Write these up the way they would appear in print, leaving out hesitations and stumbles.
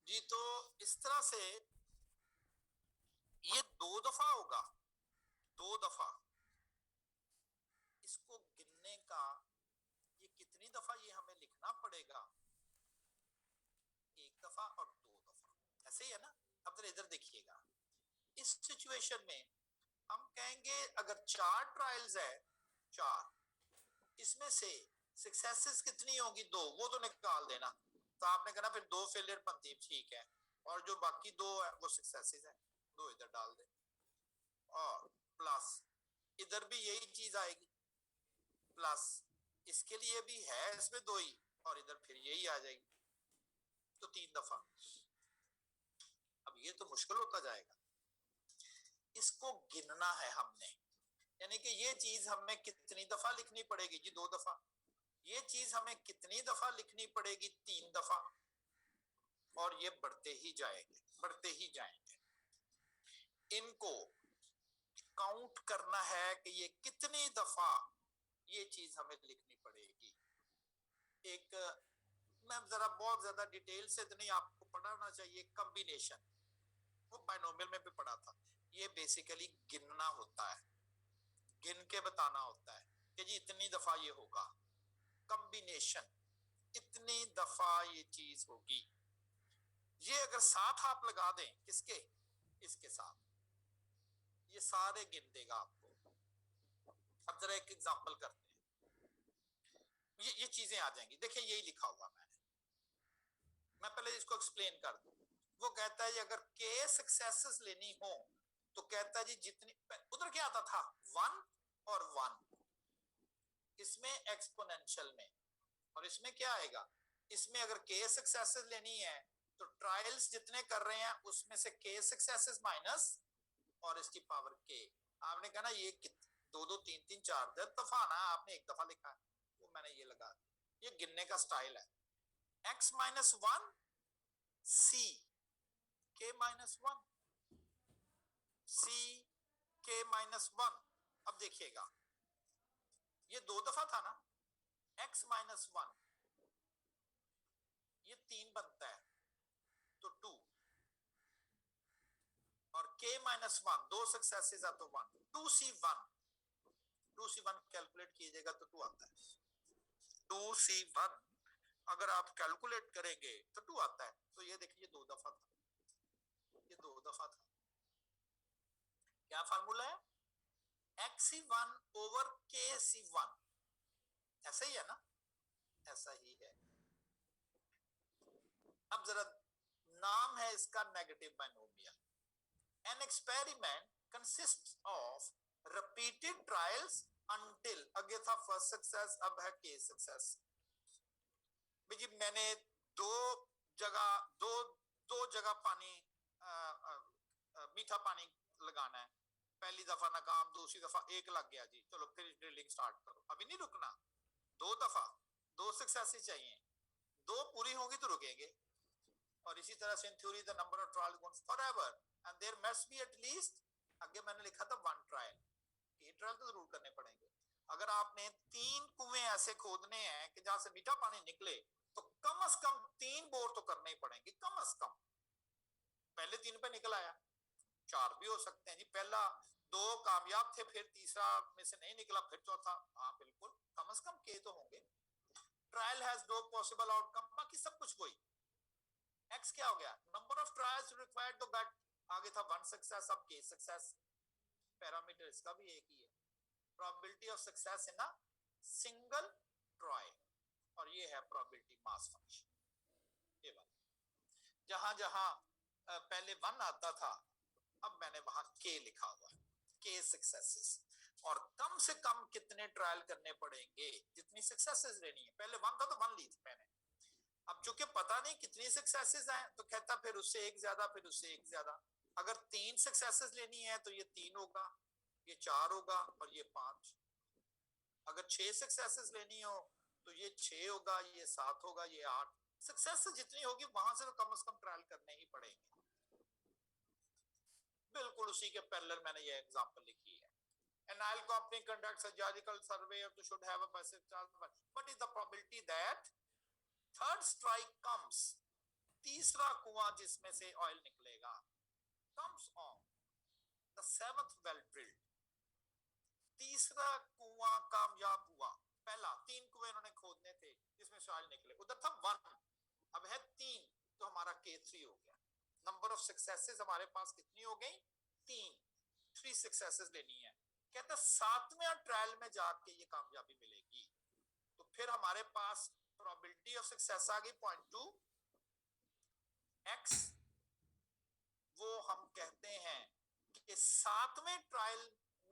जी, तो इस तरह से ये 2 दफा होगा, 2 दफा। इसको गिनने का ये कितनी दफा ये हमें लिखना पड़ेगा, 1 दफा और 2 दफा, ऐसे ही है ना। अब जरा इधर देखिएगा, इस सिचुएशन में हम कहेंगे अगर 4 ट्रायल्स है, 4, इसमें से सक्सेसेस कितनी होगी, 2, वो तो निकाल देना। तो आपने कहा फिर 2 फेलियर बनती है, ठीक है, और जो बाकी 2 है वो सक्सेसेस है, 2 इधर डाल दे, और प्लस इधर भी यही चीज आएगी, प्लस इसके लिए भी है इसमें 2 ही, और इधर फिर यही आ जाएगी, तो 3 दफा। अब ये तो मुश्किल होता जाएगा, इसको गिनना है हमने, यानी कि ये चीज हमें कितनी दफा लिखनी पड़ेगी जी, 2 दफा। ये चीज हमें कितनी दफा लिखनी पड़ेगी, 3 दफा, और ये बढ़ते ही जाएंगे, बढ़ते ही जाएंगे। इनको काउंट करना है कि ये कितनी दफा ये चीज हमें लिखनी पड़ेगी। एक, मैं जरा बहुत ज्यादा डिटेल से तो नहीं, आपको पढ़ाना चाहिए, कॉम्बिनेशन, वो बाइनोमियल में भी पढ़ा था। ये बेसिकली गिनना होता है, गिन के बताना होता है कि जी इतनी दफा ये होगा, कॉम्बिनेशन, इतनी दफा ये चीज होगी। ये अगर साथ आप लगा दें, किसके, इसके साथ, ये सारे गिन देगा आपको। अब जरा एक एग्जांपल करते हैं, ये चीजें आ जाएंगी। देखिए यही लिखा हुआ मैंने, मैं पहले इसको एक्सप्लेन कर दूं। वो कहता है अगर के सक्सेसेस लेनी हो तो कहता है जी जितनी, उधर क्या आता था, 1 और 1, इसमें एक्सपोनेंशियल में, और इसमें क्या आएगा, इसमें अगर के सक्सेसेस लेनी है तो ट्रायल्स जितने कर रहे हैं उसमें से के सक्सेसेस माइनस और इसकी पावर के। आपने कहा ना ये 2 2 3 3 4 दफा ना, आपने 1 दफा लिखा है, वो मैंने ये लगा, ये गिनने का स्टाइल है। x-1 c k-1 c k-1। अब देखिएगा ये 2 दफा था ना, x-1 ये 3 बनता है तो 2, और k-1 2 सक्सेसेस है तो 1, 2c1, 2c1 कैलकुलेट कीजिएगा तो 2 आता है, 2c1 अगर आप कैलकुलेट करेंगे तो 2 आता है। तो ये देखिए 2 दफा था, ये 2 दफा था। क्या फार्मूला है, xc1 ओवर kc1, ऐसा ही है ना, ऐसा ही है। अब जरा नाम है इसका negative binomial. An experiment consist of repeated trials until, आगे था फर्स्ट सक्सेस, अब है के सक्सेस। जी मैंने दो जगह दो दो जगह पानी मीठा पानी लगाना है, पहली दफा नाकाम, दूसरी दफा एक लग गया जी, चलो फिर ड्रिलिंग स्टार्ट करो, अभी नहीं रुकना, 2 दफा, 2 सक्सेस चाहिए, 2 पूरी होगी तो रुकेंगे। और इसी तरह से in theory the number of trial goes forever and there must be at least, आगे मैंने लिखा था 1 ट्रायल, 3 ट्रायल तो जरूर करने पड़ेंगे। अगर आपने 3 कुएं ऐसे खोदने हैं कि जहां से मीठा पानी निकले तो कम से कम 3 बोर तो करने ही पड़ेंगे, कम से कम। पहले 3 पे निकल आया, 4 भी हो सकते हैं जी, पहला 2 कामयाब थे, फिर तीसरा में से नहीं निकला, फिर चौथा, हाँ बिल्कुल, कम से कम के तो होंगे। Trial has no possible outcome, बाकी सब कुछ वही। एक्स क्या हो गया, number of trials required to get, आगे था 1 सक्सेस, अब के सक्सेस, पैरामीटर इसका भी एक ही है, probability of success in a single trial, और ये है प्रोबेबिलिटी मास फंक्शन, ये वाला। जहां जहां पहले 1 आता था, अब मैंने वहां के लिखा हुआ है, के सक्सेसेस, और कम से कम कितने ट्रायल करने पड़ेंगे, जितनी सक्सेसेस लेनी है। पहले 1 था तो 1 ली थी मैंने, अब चूंकि पता नहीं कितनी सक्सेसेस हैं तो कहता फिर उससे एक ज्यादा, फिर उससे एक ज्यादा। अगर 3 सक्सेसेस लेनी है तो ये 3 होगा, ये 4 होगा, और ये 5। अगर 6 सक्सेसेस लेनी हो तो ये 6 होगा, ये 7 होगा, ये 8। सक्सेस जितनी होगी वहां से तो कम से कम ट्रायल करने ही पड़ेंगे। बिल्कुल उसी के पैरेलल मैंने ये एग्जांपल लिखी है। An oil company conducts a geological survey to should have a percentage. What is the probability that third strike comes? तीसरा कुआं जिसमें से ऑयल निकलेगा, comes on the seventh well drilled, तीसरा कुआं कामयाब हुआ। पहला 3 कुएं उन्होंने खोदने थे जिसमें से ऑयल निकले, उधर था 1, अब है 3, तो हमारा K3 हो गया। नंबर ऑफ सक्सेसेस हमारे पास कितनी हो गई? 3, 3 सक्सेसेस लेनी है। कहता 7वें ट्रायल में जाके ये कामयाबी मिलेगी, तो फिर हमारे पास प्रोबेबिलिटी ऑफ सक्सेस आ गई 0.2 x, वो हम कहते हैं कि 7वें ट्रायल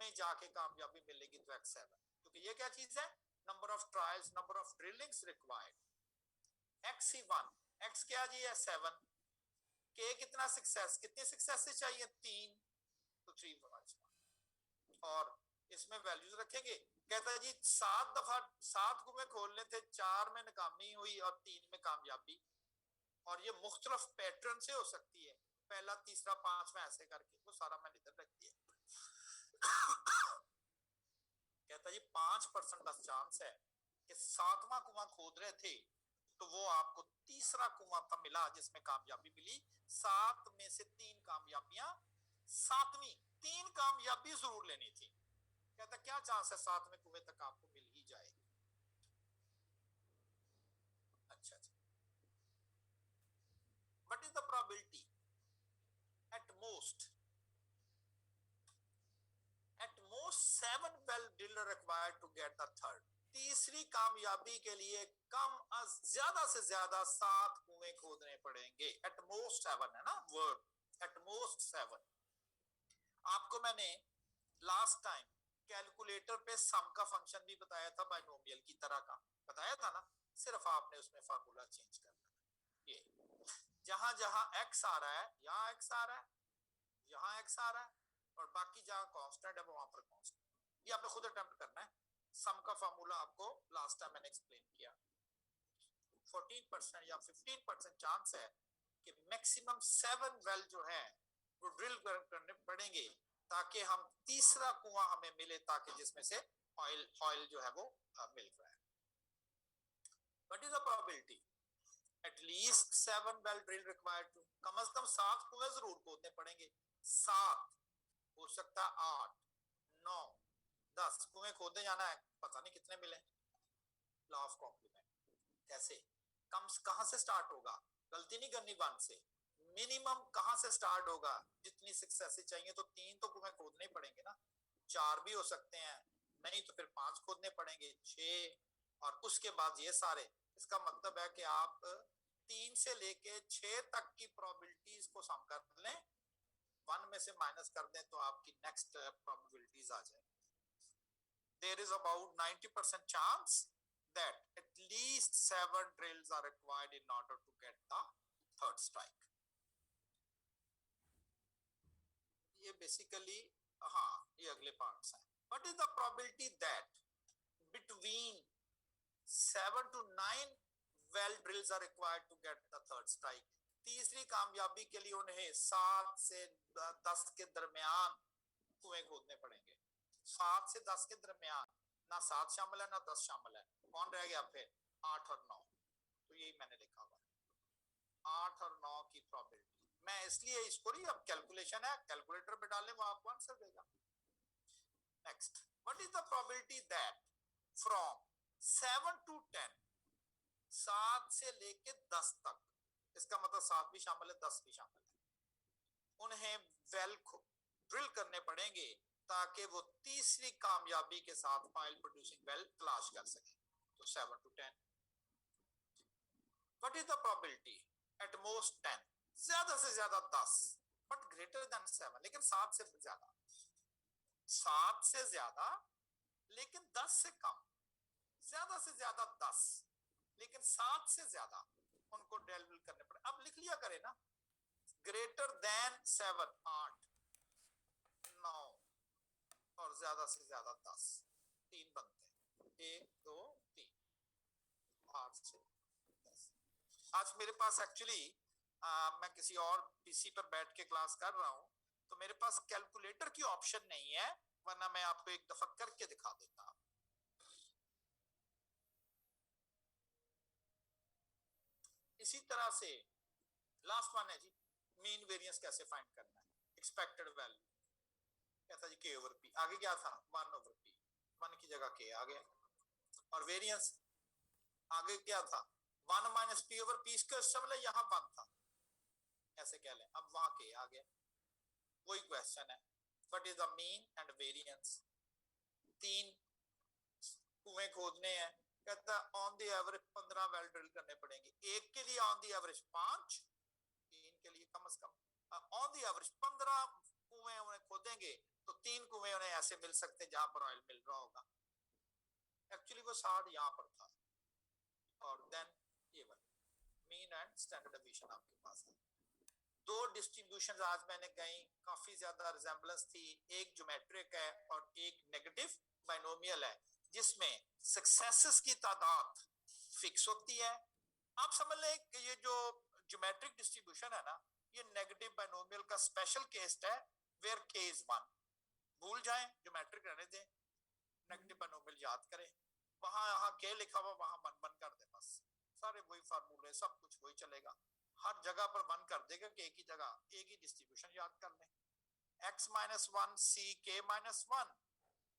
में जाके कामयाबी मिलेगी तो x7, क्योंकि ये क्या चीज है? Number of trials, number of drillings required. x1 x क्या जी है? 7। k कितना सक्सेस, कितने सक्सेस चाहिए? 3, तो 3 और इसमें वैल्यूज रखेंगे। कहता है जी 7 दफा 7 कुएं खोलने थे, 4 में नाकामी हुई और 3 में कामयाबी, और ये मुख्तलिफ पैटर्न से हो सकती है, पहला, तीसरा, 5वां ऐसे करके, वो सारा मैंने इधर रख दिया। कहता है जी 5% बस चांस है कि 7वां कुआं खोद रहे थे तो वो आपको तीसरा कुआं था मिला जिसमें कामयाबी मिली। 7 में से 3 कामयाबियां, 7वीं 3 कामयाबी जरूर लेनी थी। कहता क्या चांस है 7वें कुएं तक आपको मिल ही जाए? अच्छा अच्छा, what is the probability? At most 7 well driller required to get the third, तीसरी कामयाबी के लिए ज्यादा से ज्यादा 7 कुएं खोदने पड़ेंगे। एट मोस्ट 7 है ना वर्ड, एट मोस्ट 7। आपको मैंने लास्ट टाइम कैलकुलेटर पे सम का फंक्शन भी बताया था, बाइनोमियल की तरह का बताया था ना, सिर्फ आपने उसमें फार्मूला चेंज करना है। ये जहां जहां x आ रहा है यहाँ x आ रहा है, यहाँ x आ रहा है, और बाकी जहां कांस्टेंट है वहां पर कांस्टेंट। ये आपने खुद अटेम्प्ट करना है। सम का फार्मूला आपको लास्ट टाइम मैंने एक्सप्लेन किया। 14% या 15% चांस है कि मैक्सिमम 7 वेल जो है वो ड्रिल करने पड़ेंगे ताकि हम तीसरा कुआं हमें मिले, ताकि जिसमें से ऑयल जो है वो मिल रहा है। What is the probability? At least 7 well drill required to, कम से कम 7 कुएं जरूर खोदने पड़ेंगे। 7 हो सकता है 8, 9, 10 कुएं खोदे जाना है, पता नहीं कितने मिले। लॉ ऑफ कॉम्प्लीमेंट कैसे, कम कहां से स्टार्ट होगा? गलती नहीं करनी 1 से, मिनिमम कहां से स्टार्ट होगा? जितनी सक्सेस चाहिए तो 3 तो कुएं खोदने पड़ेंगे ना, 4 भी हो सकते हैं, नहीं तो फिर 5 खोदने पड़ेंगे, 6, और उसके बाद ये सारे। इसका मतलब है कि आप 3 से लेके 6 तक की प्रोबेबिलिटीज को सम कर लें, 1 में से माइनस कर दें तो आपकी नेक्स्ट प्रोबेबिलिटीज आ जाए। There is about 90% chance that at least 7 drills are required in order to get the third strike. ये basically हाँ, ये अगले पार्ट्स हैं। What is the probability that between 7 to 9 well drills are required to get the third strike? तीसरी कामयाबी के लिए उन्हें 7 से 10 के दरमियान कुएं खोदने पड़ेंगे। 7 से 10 के दरमियान, ना 7 शामिल है ना 10 शामिल है, कौन रह गया फिर? 8 और 9। तो यही मैंने लिखा हुआ है 8 और 9 की प्रोबेबिलिटी। मैं इसलिए इसको नहीं, अब कैलकुलेशन है, कैलकुलेटर पे डालें वो आपको आंसर देगा। Next, what is the probability that from 7 to 10, 7 से लेके 10 तक, इसका मतलब 7 भी शामिल है 10 भी शामिल है, उन्हें वेल ड्रिल करने पड़ेंगे ताकि वो तीसरी कामयाबी के साथ ऑयल प्रोड्यूसिंग वेल तलाश कर सके। तो 7 to 10। What is the probability? At most 10, ज्यादा से ज्यादा 10, बट ग्रेटर देन 7, लेकिन 7 से ज्यादा, 7 से ज्यादा लेकिन 10 से कम, ज्यादा से ज्यादा 10 लेकिन 7 से ज्यादा, उनको ड्रिल करने पड़े। अब लिख लिया करे ना, ग्रेटर देन 7 8, 9 और ज्यादा से ज्यादा 10, 3 बनते हैं, 1 2 3, 8 से 10। आज मेरे पास एक्चुअली मैं किसी और पीसी पर बैठ के क्लास कर रहा हूं, तो मेरे पास कैलकुलेटर की ऑप्शन नहीं है, वरना मैं आपको एक दफा करके दिखा देता। इसी तरह से लास्ट वन है जी, मीन वेरिएंस कैसे फाइंड करना है, एक्सपेक्टेड वैल्यू, कहता जी के ओवर पी, आगे क्या था 1 ओवर पी, 1 की जगह के आ गया, और वेरिएंस आगे क्या था 1 minus P over P square, मतलब यहाँ 1 था, ऐसे कह लें, अब वहां के आ गया। वही क्वेश्चन है, what is the mean and variance, 3 कुएं खोदने हैं, कहता on the average 15 well drill करने पड़ेंगे, एक के लिए ऑन द एवरेज 5, 3 के लिए कम से कम ऑन द एवरेज 15 कुएं उन्हें खोदेंगे, तो 3 कुएं उन्हें ऐसे मिल सकते जहां पर ऑयल मिल रहा होगा, एक्चुअली वो 60 यहाँ पर था, और देन ये मीन एंड स्टैंडर्ड डेविएशन आपके पास है। दो डिस्ट्रीब्यूशन आज मैंने कही काफी ज्यादा रिजेंबलेंस थी, एक ज्योमेट्रिक है और एक नेगेटिव बाइनोमियल है, जिसमें सक्सेसेस की तादाद फिक्स होती है। आप समझ लें कि ये जो ज्योमेट्रिक डिस्ट्रीब्यूशन है ना, ये नेगेटिव बाइनोमियल का स्पेशल केस है, वेयर के इज 1, भूल जाएं, ज्योमेट्रिक रहने दें, नेगेटिव बाइनोमियल याद करें, वहां यहाँ के लिखा हुआ वहां 1 1 कर दे, बस सारे वही फार्मूले, सब कुछ वही चलेगा, हर जगह पर 1 कर देगा कि एक ही जगह एक ही डिस्ट्रीब्यूशन याद कर लें, x minus 1 c k minus 1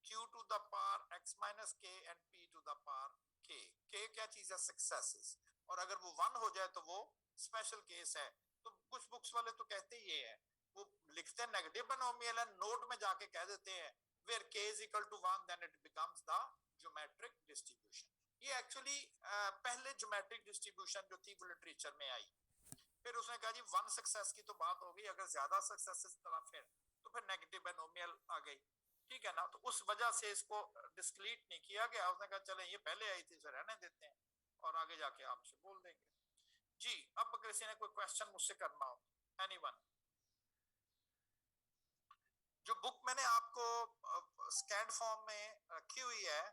q to the power x minus k and p to the power k क्या चीज है, सक्सेसेस, और अगर वो 1 हो जाए तो वो स्पेशल केस है। तो कुछ बुक्स वाले तो कहते ही ये है, वो लिखते हैं नेगेटिव बाइनोमियल है, नोट में जाके कह देते हैं where k is equal to 1 then it becomes the geometric distribution। ये एक्चुअली पहले ज्योमेट्रिक डिस्ट्रीब्यूशन जो थी वो लिटरेचर में आई, फिर उसने कहा जी 1 सक्सेस की तो बात हो गई, अगर ज्यादा सक्सेस तरह फिर नेगेटिव बाइनोमियल आ गई, ठीक है ना, तो उस वजह से इसको डिस्क्रीट नहीं किया गया, उसने कहा चले ये पहले आई थी, इसे रहने देते हैं और आगे जाके आपसे बोल देंगे जी। अब किसी ने कोई क्वेश्चन मुझसे करना हो, एनीवन, जो बुक मैंने आपको स्कैन फॉर्म में रखी हुई है,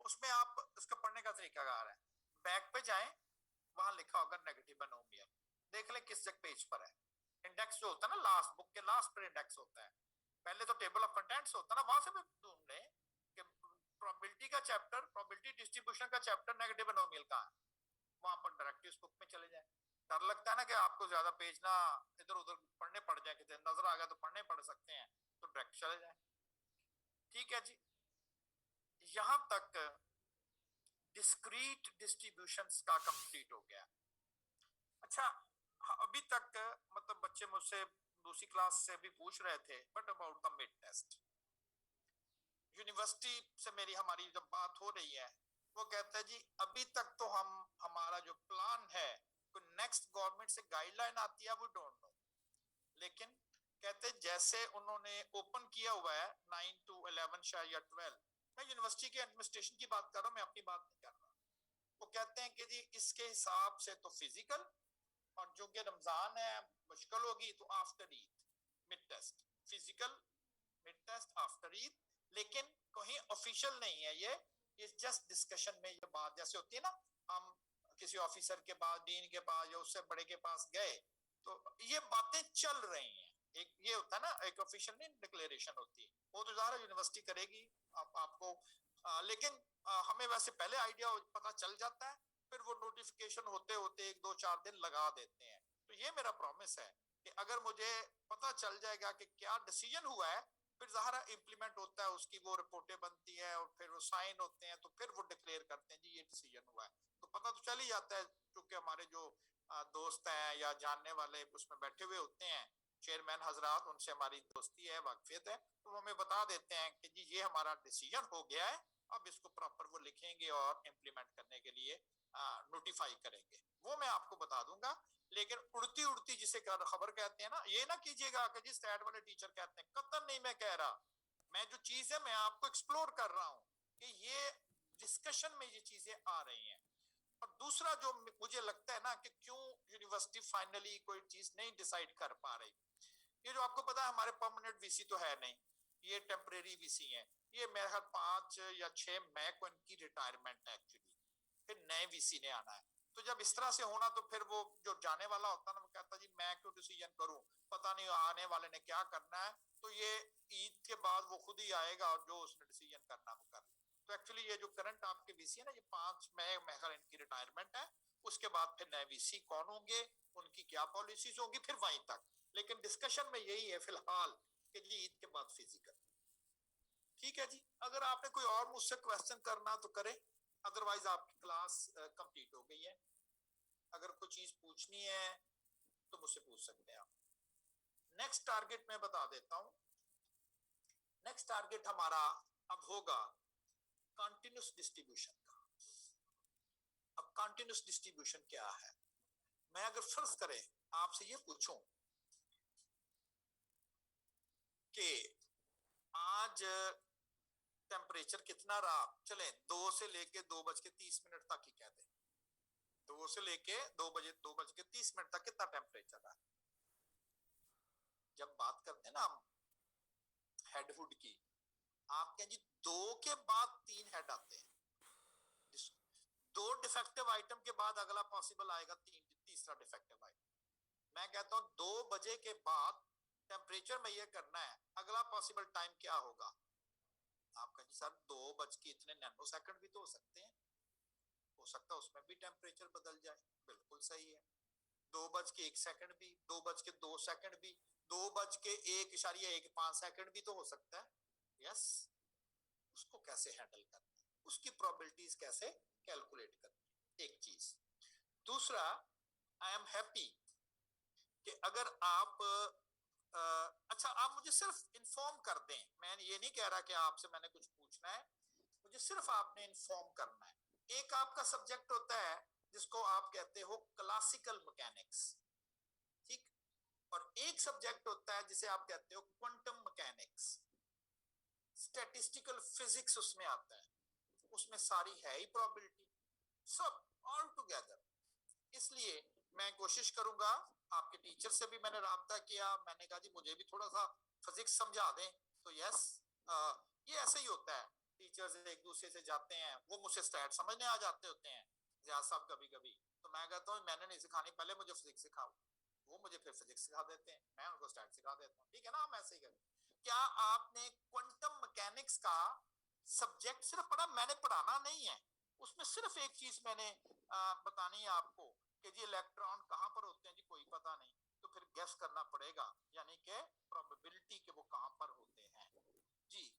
उसमें आप उसका पढ़ने का तरीका कार है, बैक पे जाएं, वहां लिखा होगा नेगेटिव बाइनोमियल, देख ले किस जगह पेज पर है, इंडेक्स जो होता है ना लास्ट, बुक के लास्ट पर इंडेक्स होता है, पहले तो टेबल ऑफ कंटेंट्स होता है ना, वहां से भी ढूंढ लें कि प्रोबेबिलिटी का चैप्टर, प्रोबेबिलिटी डिस्ट्रीब्यूशन का चैप्टर नेगेटिव बाइनोमियल का है, वहां पर डायरेक्टली उस बुक में चले जाए। डर लगता है ना कि आपको ज्यादा पेज ना इधर उधर पढ़ने पड़ जाए, कि नजर आ गया तो पढ़ने पड़ सकते हैं, तो डायरेक्ट चले जाए, ठीक है जी। यहां तक डिस्क्रीट डिस्ट्रीब्यूशंस का कंप्लीट हो गया। अच्छा, अभी तक मतलब बच्चे मुझसे दूसरी क्लास से भी पूछ रहे थे, but about the mid test, university से मेरी हमारी जब बात हो रही है, वो कहता है जी अभी तक तो हमारा जो प्लान है, कोई नेक्स्ट गवर्नमेंट से गाइडलाइन आती है वो डोंट नो, लेकिन कहते जैसे उन्होंने ओपन किया हुआ है 9 to 11 शायद या 12, मैं यूनिवर्सिटी के एडमिनिस्ट्रेशन की बात कर रहा हूँ, मैं अपनी बात नहीं कर रहा, वो कहते हैं कि जी इसके हिसाब से तो फिजिकल, और जो कि रमजान है मुश्किल होगी, तो after Eid mid test, physical mid test after Eid, लेकिन कहीं ऑफिशियल नहीं है ये जस्ट डिस्कशन में ये बात जैसे होती है ना, हम किसी ऑफिसर के पास, डीन के पास या उससे बड़े के पास गए, तो ये बातें चल रही हैं, एक ये होता है ना, एक ऑफिशियल नहीं डिक्लेरेशन होती है, वो तो ज़ाहिर यूनिवर्सिटी करेगी आपको, लेकिन हमें वैसे पहले आइडिया पता चल जाता है, फिर वो नोटिफिकेशन होते होते 1 2 4 दिन लगा देते हैं। तो ये मेरा प्रॉमिस है कि अगर मुझे पता चल जाएगा कि क्या डिसीजन हुआ है, फिर ज़ाहिर इम्प्लीमेंट होता है, उसकी वो रिपोर्टें बनती है और फिर वो साइन होते हैं, तो फिर वो डिक्लेयर करते हैं जी ये डिसीजन हुआ है, तो पता तो चल ही जाता है, क्योंकि हमारे जो दोस्त हैं या जानने वाले उसमें बैठे हुए होते हैं, चेयरमैन हजरात, उनसे हमारी दोस्ती है, वाकफियत है, तो वो हमें बता देते हैं कि जी ये हमारा डिसीजन हो गया है, अब इसको प्रॉपर वो लिखेंगे और इम्प्लीमेंट करने के लिए नोटिफाई करेंगे, वो मैं आपको बता दूंगा। लेकिन उड़ती उड़ती जिसे खबर कहते हैं ना, ये ना कीजिएगा कि जी स्टैट वाले टीचर कहते हैं, कतई नहीं मैं कह रहा, मैं जो चीज है मैं आपको एक्सप्लोर कर रहा हूँ कि ये डिस्कशन में ये चीजें आ रही हैं। और दूसरा जो मुझे लगता है ना कि क्यों यूनिवर्सिटी फाइनली कोई चीज नहीं डिसाइड कर पा रही, ये जो आपको पता है हमारे परमानेंट वीसी तो है नहीं, ये टेम्परेरी वीसी है, ये मेरे ख्याल 5 या 6 मई को इनकी रिटायरमेंट है एक्चुअली, फिर नए वीसी ने आना है, तो जब इस तरह से होना तो फिर वो जो जाने वाला होता है ना, वो कहता जी मैं क्यों डिसीजन करूं, पता नहीं आने वाले ने क्या करना है, तो ये ईद के बाद वो खुद ही आएगा और जो उसने डिसीजन करना वो कर ले। तो एक्चुअली ये जो करंट आपके वीसी है ना, ये 5 मई में इनकी रिटायरमेंट है, उसके बाद फिर नए वीसी कौन होंगे, उनकी क्या पॉलिसीज होंगी, फिर वहीं तक। लेकिन डिस्कशन में यही है फिलहाल कि जी ईद के बाद फिजिकल। ठीक है जी, अगर आपने कोई और मुझसे क्वेश्चन करना तो करें, अदरवाइज आपकी क्लास कंप्लीट हो गई है। अगर कोई चीज पूछनी है तो मुझसे पूछ सकते हैं आप। नेक्स्ट टारगेट मैं बता देता हूं। नेक्स्ट टारगेट हमारा अब होगा कंटिन्यूस डिस्ट्रीब्यूशन का। अब कंटिन्यूस डिस्ट्रीब्यूशन क्या है? मैं अगर फर्ज करें आपसे ये पूछूं कि आज टेम्परेचर कितना रहा, चले 2 से लेके 2:30 तक ही कहते हैं, 2 से लेके 2:30 तक कितना टेम्परेचर रहा। जब बात करते हैं ना हम हेडहुड की, आप कहें जी 2 के बाद 3 हेड आते हैं, 2 डिफेक्टिव आइटम के बाद अगला पॉसिबल आएगा तीसरा डिफेक्टिव आइटम। मैं कहता हूं 2 बजे के बाद टेम्परेचर में ये करना है, अगला पॉसिबल टाइम क्या होगा? आपका जी सर 2 बज के इतने नैनो सेकंड भी तो हो सकते हैं, हो सकता है उसमें भी टेम्परेचर बदल जाए। बिल्कुल सही है। 2:01 भी, 2:02 भी, 2:01.15 भी तो हो सकता है। यस, उसको कैसे हैंडल करना है, उसकी प्रोबेबिलिटीज कैसे कैलकुलेट करनी है, एक चीज। दूसरा, आई एम हैप्पी कि अगर आप अच्छा आप मुझे सिर्फ इन्फॉर्म कर दें, मैं ये नहीं कह रहा कि आपसे मैंने कुछ पूछना है, मुझे सिर्फ आपने इन्फॉर्म करना है। एक आपका सब्जेक्ट होता है जिसको आप कहते हो क्लासिकल मैकेनिक्स, ठीक, और एक सब्जेक्ट होता है जिसे आप कहते हो क्वांटम मैकेनिक्स। स्टैटिस्टिकल फिजिक्स उसमें आता है, उसमें सारी है ही प्रोबेबिलिटी, सब ऑल टुगेदर। इसलिए मैं कोशिश करूंगा, आपके टीचर से भी मैंने राब्ता किया, मैंने कहा जी मुझे भी थोड़ा सा फिजिक्स समझा दें, तो यस, ये ऐसे ही होता है, टीचर्स एक दूसरे से जाते हैं, वो मुझसे स्टैट समझने आ जाते होते हैं जियाद साहब कभी कभी, तो मैं कहता हूँ मैंने नहीं सिखानी, पहले मुझे फिजिक्स सिखाओ, वो मुझे फिर फिजिक्स सिखा देते हैं, मैं उनको स्टैट सिखा देता हूँ, ठीक है ना, हम ऐसे ही करें। क्या आपने क्वांटम मैकेनिक्स का सब्जेक्ट सिर्फ पढ़ा? मैंने पढ़ाना नहीं है, उसमें सिर्फ एक चीज मैंने बतानी है आपको कि जी इलेक्ट्रॉन कहां पर होते हैं जी, कोई पता नहीं, तो फिर गेस करना पड़ेगा, यानी कि प्रोबेबिलिटी के वो कहां पर होते हैं जी।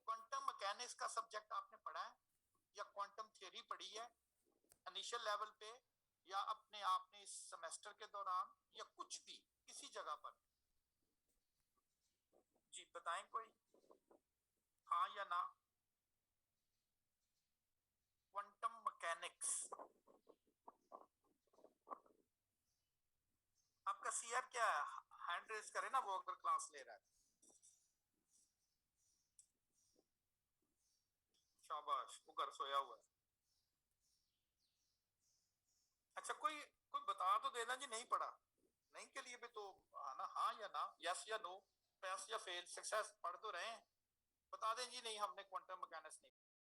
क्वांटम मैकेनिक्स का सब्जेक्ट आपने पढ़ा है या क्वांटम थ्योरी पढ़ी है इनिशियल लेवल पे, या अपने आपने इस सेमेस्टर के दौरान, या कुछ भी किसी जगह पर? जी बताएं कोई, हाँ या ना? क्वांटम मैकेनिक्स, आपका सीआर क्या है? हैंड रेज करे ना वो, अगर क्लास ले रहा है। शाबाश, वो घर सोया हुआ है। अच्छा, कोई कोई बता तो देना जी, नहीं पढ़ा, नहीं के लिए भी तो आना, हाँ या ना, यस या नो, पास या फेल, सक्सेस, पढ़ तो रहे हैं, बता दें जी नहीं हमने क्वांटम मैकेनिक्स नहीं